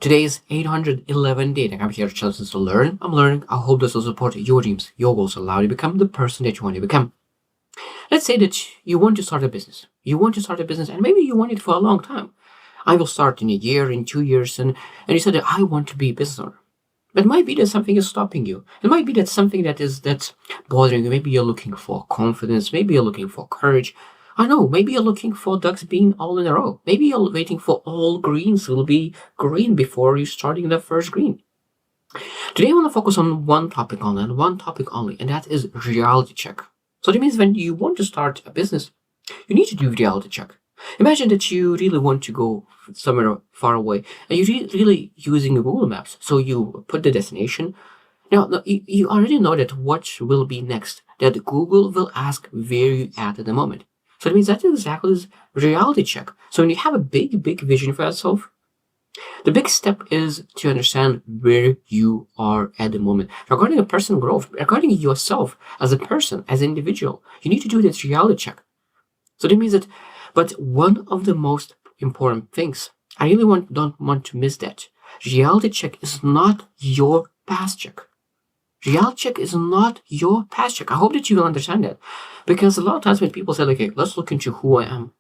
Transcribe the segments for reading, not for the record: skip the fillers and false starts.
Today is 811 dating. I'm here to challenge us to learn. I'm learning. I hope this will support your dreams, your goals, allow you to become the person that you want to become. Let's say that you want to start a business. You want to start a business and maybe you want it for a long time. I will start in a year, in 2 years, and you said that I want to be a business owner. But it might be that something is stopping you. It might be that something that's bothering you. Maybe you're looking for confidence. Maybe you're looking for courage. I know, maybe you're looking for ducks being all in a row. Maybe you're waiting for all greens will be green before you starting the first green. Today I want to focus on one topic only, and that is reality check. So that means when you want to start a business, you need to do reality check. Imagine that you really want to go somewhere far away and you're really using Google Maps. So you put the destination. Now, you already know that what will be next, that Google will ask where you at the moment. So that means that exactly is reality check. So when you have a big vision for yourself, the big step is to understand where you are at the moment. Regarding a personal growth, regarding yourself as a person, as an individual, you need to do this reality check. So that means that, but one of the most important things, I really don't want to miss that. Reality check is not your past check. Reality check is not your past check. I hope that you will understand that. Because a lot of times when people say, okay, let's look into who I am.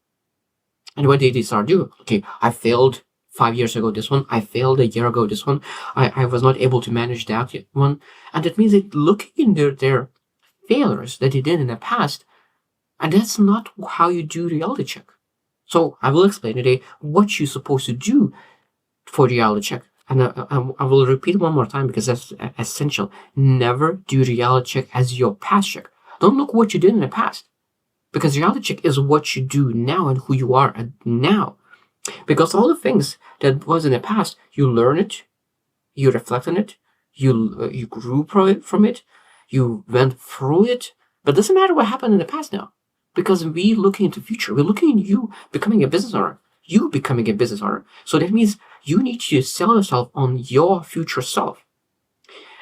And what they start doing, okay, I failed 5 years ago this one. I failed a year ago this one. I was not able to manage that one. And that means that looking in their failures that they did in the past, and that's not how you do reality check. So I will explain today what you're supposed to do for reality check. And I will repeat one more time because that's essential. Never do reality check as your past check. Don't look what you did in the past. Because reality check is what you do now and who you are now. Because all the things that was in the past, you learn it, you reflect on it, you grew from it, you went through it. But it doesn't matter what happened in the past now. Because we looking into the future. We're looking at you becoming a business owner. You becoming a business owner. So that means you need to sell yourself on your future self.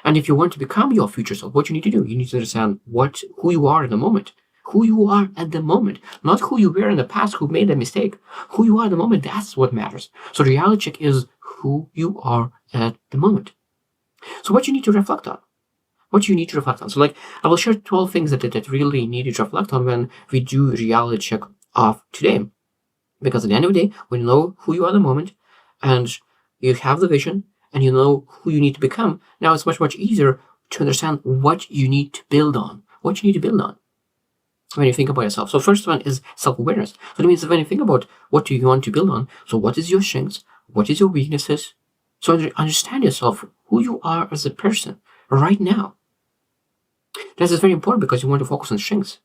And if you want to become your future self, what you need to do, you need to understand who you are in the moment. Who you are at the moment. Not who you were in the past, who made a mistake. Who you are at the moment, that's what matters. So the reality check is who you are at the moment. So what you need to reflect on. So I will share 12 things that really need to reflect on when we do reality check of today. Because at the end of the day, when you know who you are at the moment and you have the vision and you know who you need to become, now it's much easier to understand what you need to build on. What you need to build on when you think about yourself. So first one is self-awareness. So that means when you think about what do you want to build on, so what is your strengths? What is your weaknesses? So understand yourself, who you are as a person right now. This is very important because you want to focus on strengths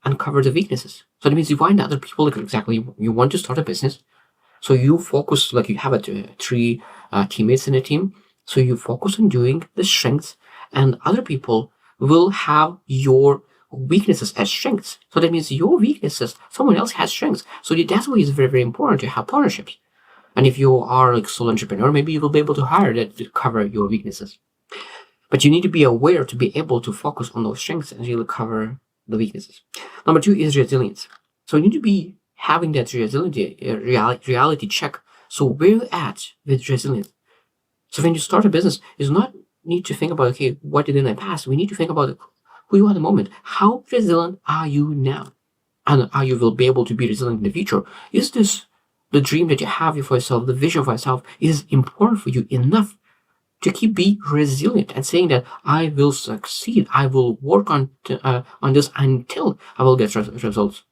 and cover the weaknesses. So that means you find other people like exactly you want to start a business. So you focus, like you have three teammates in a team. So you focus on doing the strengths and other people will have your weaknesses as strengths. So that means your weaknesses, someone else has strengths. So that's why it's very important to have partnerships. And if you are like sole entrepreneur, maybe you will be able to hire that to cover your weaknesses. But you need to be aware to be able to focus on those strengths and really cover the weaknesses. Number 2 is resilience. So you need to be having that reality check. So where you at with resilience? So when you start a business, it's not need to think about, okay, what did in the past? We need to think about who you are at the moment. How resilient are you now? And how you will be able to be resilient in the future? Is this the dream that you have for yourself, the vision for yourself, is important for you enough to keep being resilient and saying that I will succeed, I will work on this until I will get results.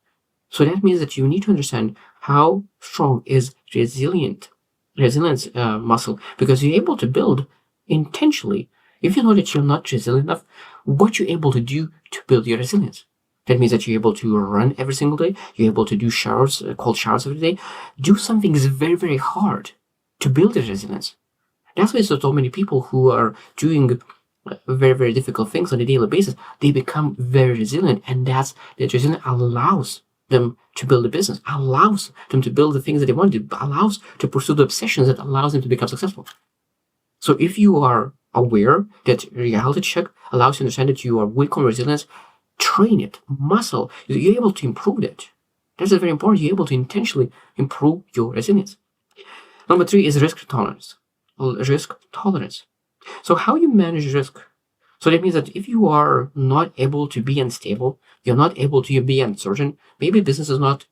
So that means that you need to understand how strong is resilience muscle, because you're able to build intentionally. If you know that you're not resilient enough, what you're able to do to build your resilience. That means that you're able to run every single day. You're able to do showers, cold showers every day. Do something is very hard to build the resilience. That's why so many people who are doing very difficult things on a daily basis, they become very resilient, and that resilience allows them to build a business, allows them to build the things that they want to, allows to pursue the obsessions that allows them to become successful. So if you are aware that reality check allows you to understand that you are weak on resilience, train it, muscle, you're able to improve it. That's very important. You're able to intentionally improve your resilience. Number 3 is risk tolerance. risk tolerance. So how you manage risk? So that means that if you are not able to be unstable, you're not able to be uncertain, maybe business is not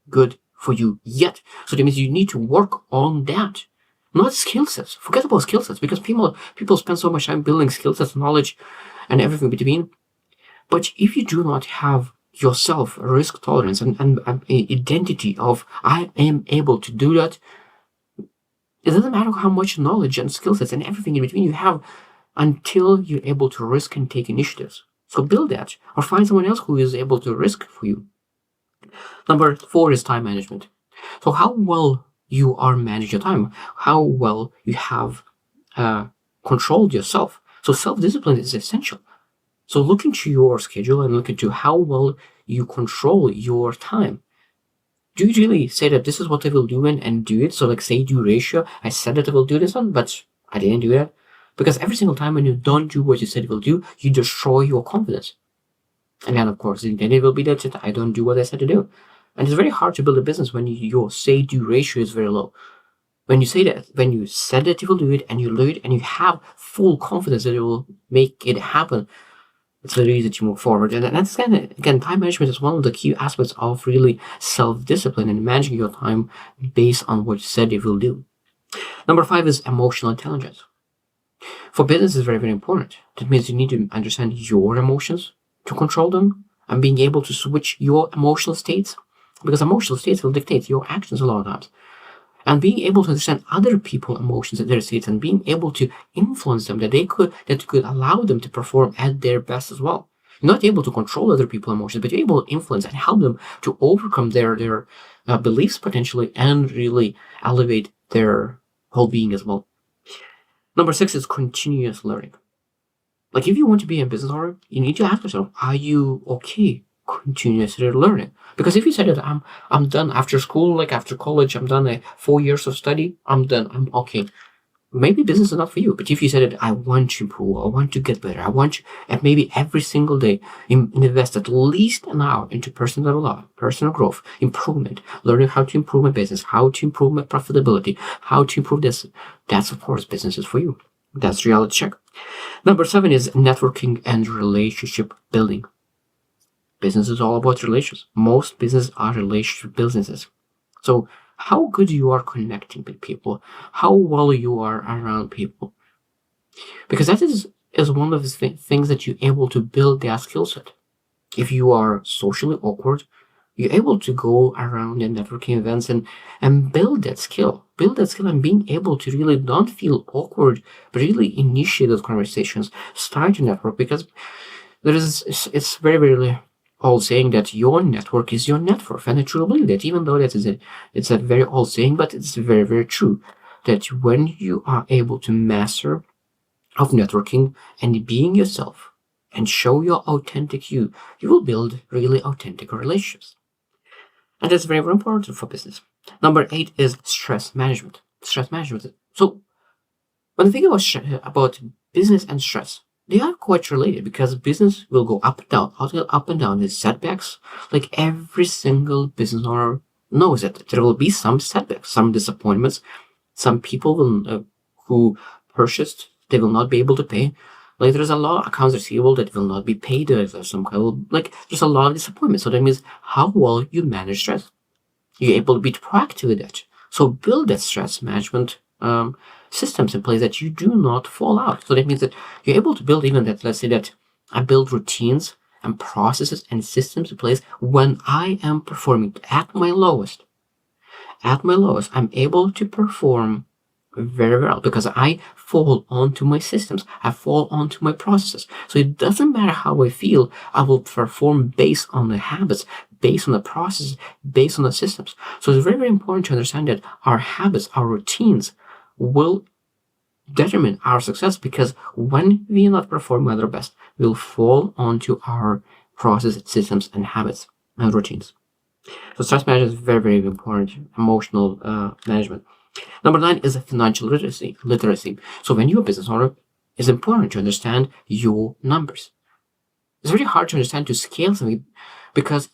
good for you yet. So that means you need to work on that. Not skill sets. Forget about skill sets, because people spend so much time building skill sets, knowledge, and everything between. But if you do not have yourself risk tolerance and identity of I am able to do that, it doesn't matter how much knowledge and skill sets and everything in between you have until you're able to risk and take initiatives. So build that, or find someone else who is able to risk for you. Number 4 is time management. So how well you are managing your time, how well you have controlled yourself. So self-discipline is essential. So look into your schedule and look into how well you control your time. Do you really say that this is what I will do and do it? So like say do ratio, I said that I will do this one, but I didn't do that. Because every single time when you don't do what you said you will do, you destroy your confidence. And then of course, then it will be that I don't do what I said to do. And it's very hard to build a business when your say-do ratio is very low. When you say that, when you said that you will do it and you do it and you have full confidence that it will make it happen, it's very easy to move forward. And that's kind of, again, time management is one of the key aspects of really self-discipline and managing your time based on what you said you will do. Number 5 is emotional intelligence. For business, it's very, very important. That means you need to understand your emotions to control them and being able to switch your emotional states, because emotional states will dictate your actions a lot of times. And being able to understand other people's emotions and their states and being able to influence them, that could allow them to perform at their best as well. You're not able to control other people's emotions, but you're able to influence and help them to overcome their beliefs potentially and really elevate their whole being as well. Number 6 is continuous learning. Like if you want to be a business owner, you need to ask yourself, are you okay continuously learning? Because if you said that I'm done after school, like after college, I'm done 4 years of study, I'm done, I'm okay. Maybe business is not for you. But if you said that I want to improve, I want to get better, I want to, and maybe every single day invest at least an hour into personal development, personal growth, improvement, learning how to improve my business, how to improve my profitability, how to improve this, that's of course business is for you. That's reality check. Number 7 is networking and relationship building. Business is all about relations. Most businesses are relationship businesses. So how good you are connecting with people, how well you are around people. Because that is one of the things that you're able to build that skill set. If you are socially awkward, you're able to go around in networking events and build that skill. Build that skill and being able to really not feel awkward, but really initiate those conversations, start to network, because it's very, very old saying that your network is your net worth. And I truly believe that, even though it's a very old saying, but it's very, very true, that when you are able to master of networking and being yourself and show your authentic you will build really authentic relationships. And that's very, very important for business. Number 8 is stress management. Stress management. So when I think about business and stress, they are quite related, because business will go up and down, up and down. There's setbacks. Like every single business owner knows that there will be some setbacks, some disappointments. Some people will who purchased, they will not be able to pay. Like there's a lot of accounts receivable that will not be paid. There's some kind of, like there's a lot of disappointment. So that means how well you manage stress. You're able to be proactive with that. So build that stress management systems in place that you do not fall out. So that means that you're able to build even that, let's say that I build routines and processes and systems in place when I am performing at my lowest. At my lowest, I'm able to perform very well because I fall onto my systems. I fall onto my processes. So it doesn't matter how I feel, I will perform based on the habits, based on the processes, based on the systems. So it's very, very important to understand that our habits, our routines will determine our success, because when we are not performing at our best, we'll fall onto our processes, systems, and habits and routines. So stress management is very, very important. Emotional management. Number 9 is financial literacy. So when you're a business owner, it's important to understand your numbers. It's very hard to understand to scale something, because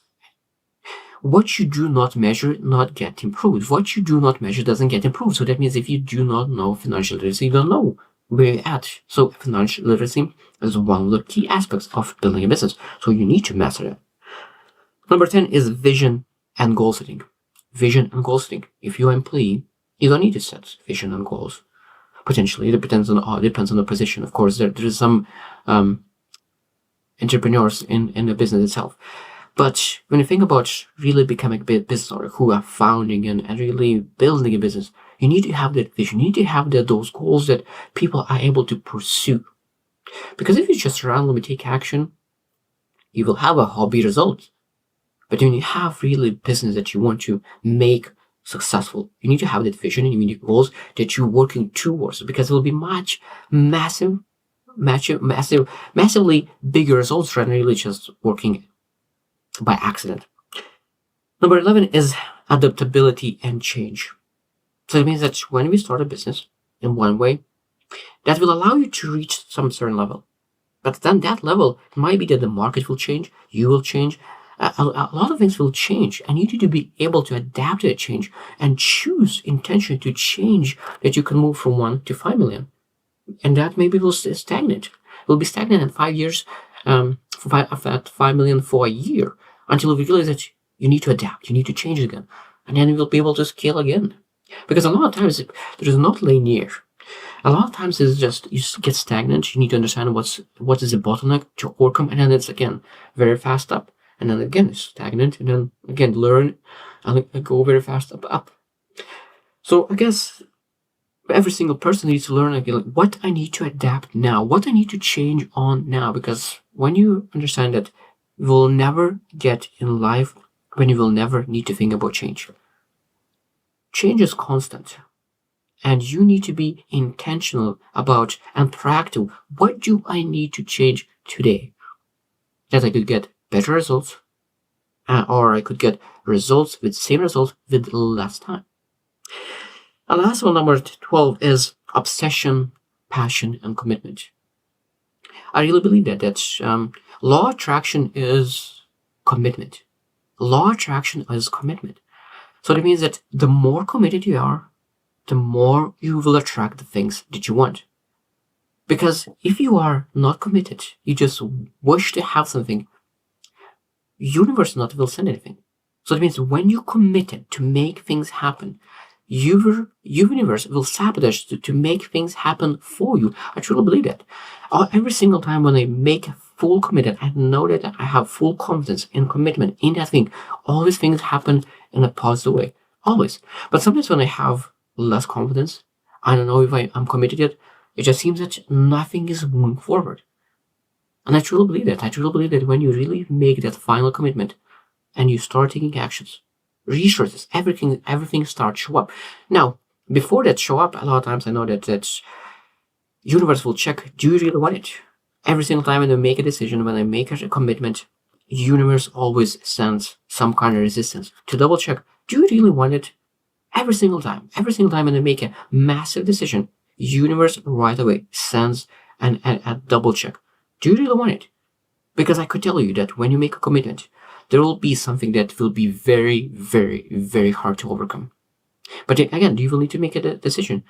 what you do not measure not get improved. What you do not measure doesn't get improved. So that means if you do not know financial literacy, you don't know where you're at. So financial literacy is one of the key aspects of building a business. So you need to master it. Number 10 is vision and goal setting. Vision and goal setting. If you're an employee, you don't need to set vision and goals. Potentially, it depends on the position. Of course, there is some entrepreneurs in the business itself. But when you think about really becoming a business owner who are founding and really building a business, you need to have that vision. You need to have those goals that people are able to pursue. Because if you just randomly take action, you will have a hobby result. But when you have really business that you want to make successful, you need to have that vision and you need goals that you're working towards, because it will be massively bigger results rather than really just working by accident. Number 11 is adaptability and change. So it means that when we start a business in one way, that will allow you to reach some certain level. But then that level might be that the market will change, you will change, a lot of things will change, and you need to be able to adapt to that change and choose intention to change, that you can move from 1 to 5 million. And that maybe will stay stagnant. It will be stagnant in 5 years, at 5 million for a year, until you realize that you need to adapt, you need to change again. And then you will be able to scale again. Because a lot of times it is not linear. A lot of times it's just, you get stagnant, you need to understand what is the bottleneck to overcome, and then it's again very fast up. And then again it's stagnant, and then again learn and go very fast up. So I guess every single person needs to learn again what I need to adapt now, what I need to change on now. Because when you understand that, you will never get in life when you will never need to think about change. Change is constant. And you need to be intentional about and proactive. What do I need to change today that I could get better results, or I could get results with same results with less time? And last one, number 12, is obsession, passion, and commitment. I really believe that law of attraction is commitment. Law of attraction is commitment. So that means that the more committed you are, the more you will attract the things that you want. Because if you are not committed, you just wish to have something, universe not will send anything. So that means when you're committed to make things happen, your universe will sabotage to make things happen for you. I truly believe that. Every single time when I make full committed, I know that I have full confidence and commitment in that thing. All these things happen in a positive way. Always. But sometimes when I have less confidence, I don't know if I'm committed yet, it just seems that nothing is moving forward. And I truly believe that. I truly believe that when you really make that final commitment and you start taking actions, resources, everything starts to show up. Now, before that show up, a lot of times I know that universe will check, do you really want it? Every single time when I make a decision, when I make a commitment, universe always sends some kind of resistance to double check, do you really want it? Every single time when I make a massive decision, universe right away sends a double check. Do you really want it? Because I could tell you that when you make a commitment, there will be something that will be very, very, very hard to overcome. But again, you will need to make a decision.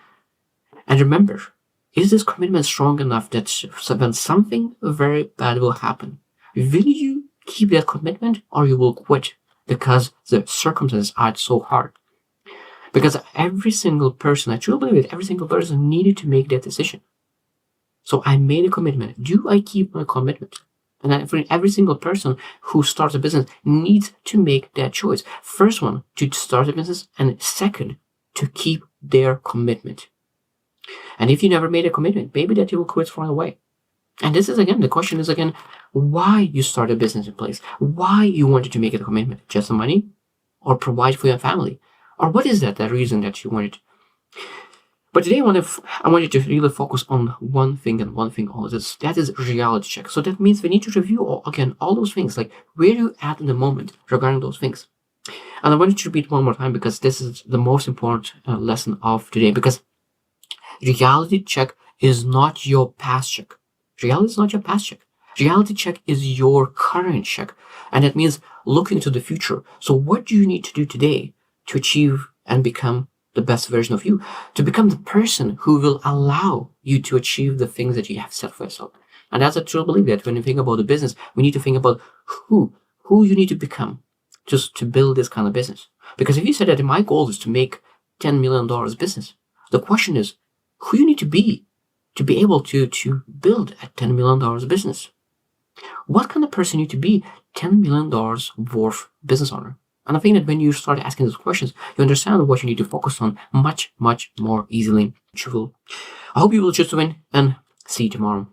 And remember, is this commitment strong enough that when something very bad will happen, will you keep that commitment or you will quit because the circumstances are so hard? Because every single person, I truly believe it, every single person needed to make that decision. So I made a commitment. Do I keep my commitment? And every single person who starts a business needs to make that choice. First one, to start a business, and second, to keep their commitment. And if you never made a commitment, maybe that you will quit right away. And this is again, the question is again, why you start a business in place? Why you wanted to make it a commitment? Just the money? Or provide for your family? Or what is that reason that you wanted? But today I want you to really focus on one thing and one thing only. That is reality check. So that means we need to review all those things, like where you at in the moment regarding those things. And I want you to repeat one more time because this is the most important lesson of today. Because reality check is not your past check. Reality is not your past check. Reality check is your current check, and that means looking to the future. So what do you need to do today to achieve and become the best version of you, to become the person who will allow you to achieve the things that you have set for yourself? And that's a true belief that when you think about the business, we need to think about who you need to become just to build this kind of business. Because if you said that my goal is to make $10 million business, the question is who you need to be able to build a $10 million business. What kind of person you need to be $10 million worth business owner? And I think that when you start asking those questions, you understand what you need to focus on much, much more easily. I hope you will choose to win, and see you tomorrow.